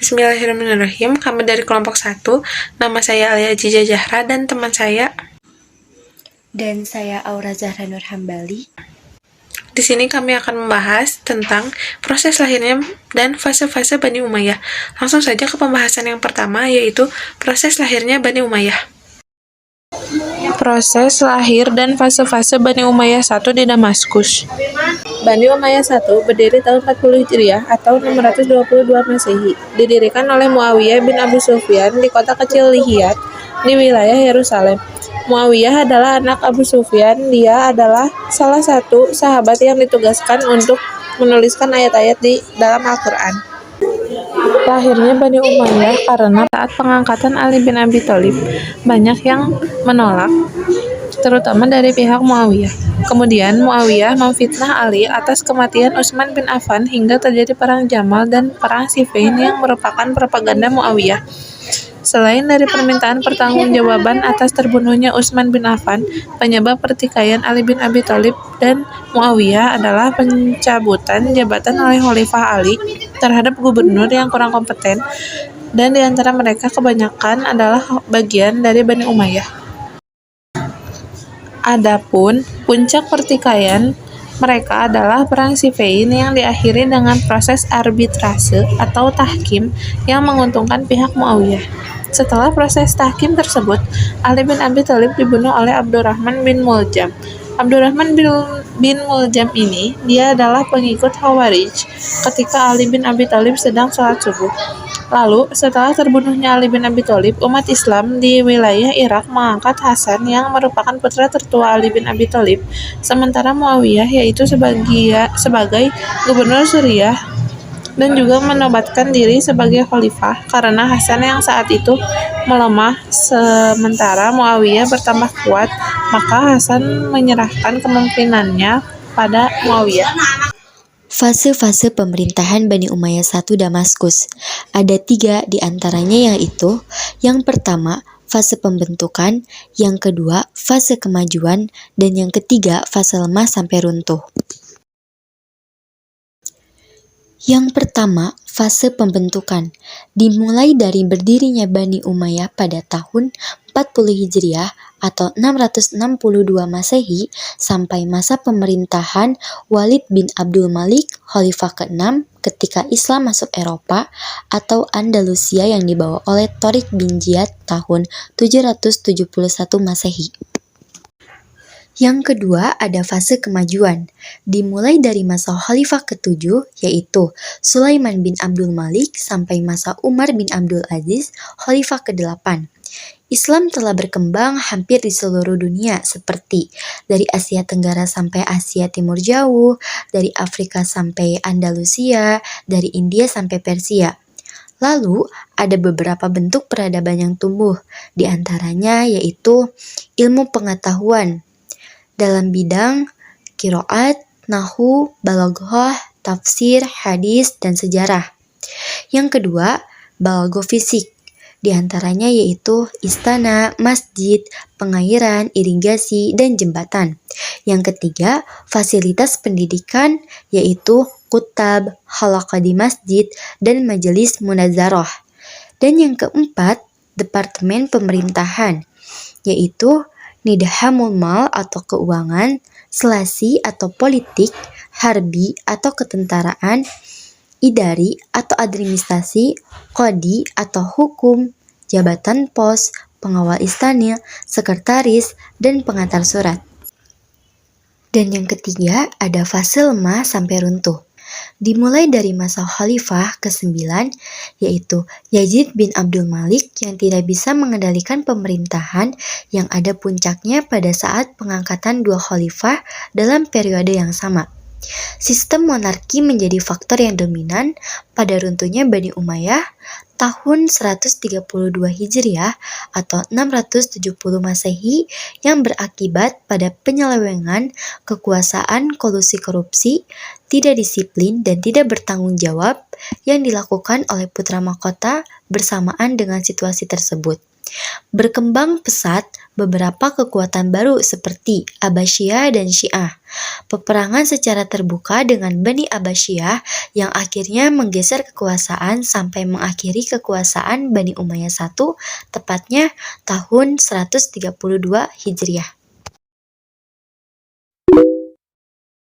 Bismillahirrahmanirrahim. Kami dari kelompok 1. Nama saya Alia Jija Zahra dan teman saya. Dan saya Aura Zahra Nur Hambali. Di sini kami akan membahas tentang proses lahirnya dan fase-fase Bani Umayyah. Langsung saja ke pembahasan yang pertama, yaitu proses lahirnya Bani Umayyah. Proses lahir dan fase-fase Bani Umayyah I di Damaskus. Bani Umayyah I berdiri tahun 40 Hijriah atau 622 Masehi. Didirikan oleh Muawiyah bin Abi Sufyan di kota kecil Lihiyat di wilayah Yerusalem. Muawiyah adalah anak Abu Sufyan. Dia adalah salah satu sahabat yang ditugaskan untuk menuliskan ayat-ayat di dalam Al-Quran. Lahirnya Bani Umayyah karena saat pengangkatan Ali bin Abi Thalib banyak yang menolak, terutama dari pihak Muawiyah. Kemudian Muawiyah memfitnah Ali atas kematian Utsman bin Affan hingga terjadi perang Jamal dan perang Siffin yang merupakan propaganda Muawiyah. Selain dari permintaan pertanggungjawaban atas terbunuhnya Utsman bin Affan, penyebab pertikaian Ali bin Abi Thalib dan Muawiyah adalah pencabutan jabatan oleh Khalifah Ali terhadap gubernur yang kurang kompeten, dan di antara mereka kebanyakan adalah bagian dari Bani Umayyah. Adapun puncak pertikaian mereka adalah Perang Siffin yang diakhiri dengan proses arbitrase atau tahkim yang menguntungkan pihak Muawiyah. Setelah proses tahkim tersebut, Ali bin Abi Thalib dibunuh oleh Abdurrahman bin Muljam. Abdurrahman bin Muljam ini, dia adalah pengikut Khawarij ketika Ali bin Abi Thalib sedang sholat subuh. Lalu, setelah terbunuhnya Ali bin Abi Thalib, umat Islam di wilayah Irak mengangkat Hasan yang merupakan putra tertua Ali bin Abi Thalib, sementara Muawiyah yaitu sebagai gubernur Suriah dan juga menobatkan diri sebagai khalifah karena Hasan yang saat itu melemah sementara Muawiyah bertambah kuat, maka Hasan menyerahkan kepemimpinannya pada Muawiyah. Fase-fase pemerintahan Bani Umayyah I Damaskus. Ada 3 di antaranya, yaitu yang pertama, fase pembentukan, yang kedua, fase kemajuan, dan yang ketiga, fase lemah sampai runtuh. Yang pertama, fase pembentukan. Dimulai dari berdirinya Bani Umayyah pada tahun 40 Hijriah atau 662 Masehi sampai masa pemerintahan Walid bin Abdul Malik, Khalifah ke-6 ketika Islam masuk Eropa atau Andalusia yang dibawa oleh Tariq bin Ziyad tahun 771 Masehi. Yang kedua, ada fase kemajuan. Dimulai dari masa Khalifah ke-7, yaitu Sulaiman bin Abdul Malik sampai masa Umar bin Abdul Aziz, Khalifah ke-8. Islam telah berkembang hampir di seluruh dunia, seperti dari Asia Tenggara sampai Asia Timur Jauh, dari Afrika sampai Andalusia, dari India sampai Persia. Lalu, ada beberapa bentuk peradaban yang tumbuh, di antaranya yaitu ilmu pengetahuan dalam bidang qiraat, nahwu, balaghah, tafsir, hadis, dan sejarah. Yang kedua, balaghah fisik. Di antaranya yaitu istana, masjid, pengairan, irigasi, dan jembatan. Yang ketiga, fasilitas pendidikan yaitu kutab, halaqah di masjid, dan majelis munazarah. Dan yang keempat, departemen pemerintahan yaitu nidhamul mal atau keuangan, selasi atau politik, harbi atau ketentaraan, idari atau administrasi, qadi atau hukum, jabatan pos, pengawal istana, sekretaris, dan pengantar surat. Dan yang ketiga, ada fase lemah sampai runtuh. Dimulai dari masa Khalifah ke-9, yaitu Yazid bin Abdul Malik yang tidak bisa mengendalikan pemerintahan yang ada puncaknya pada saat pengangkatan 2 khalifah dalam periode yang sama. Sistem monarki menjadi faktor yang dominan pada runtuhnya Bani Umayyah tahun 132 Hijriah atau 670 Masehi yang berakibat pada penyelewengan kekuasaan, kolusi korupsi, tidak disiplin dan tidak bertanggung jawab yang dilakukan oleh putra mahkota bersamaan dengan situasi tersebut. Berkembang pesat beberapa kekuatan baru seperti Abbasiyah dan Syiah. Peperangan secara terbuka dengan Bani Abbasiyah yang akhirnya menggeser kekuasaan sampai mengakhiri kekuasaan Bani Umayyah I, tepatnya tahun 132 Hijriah.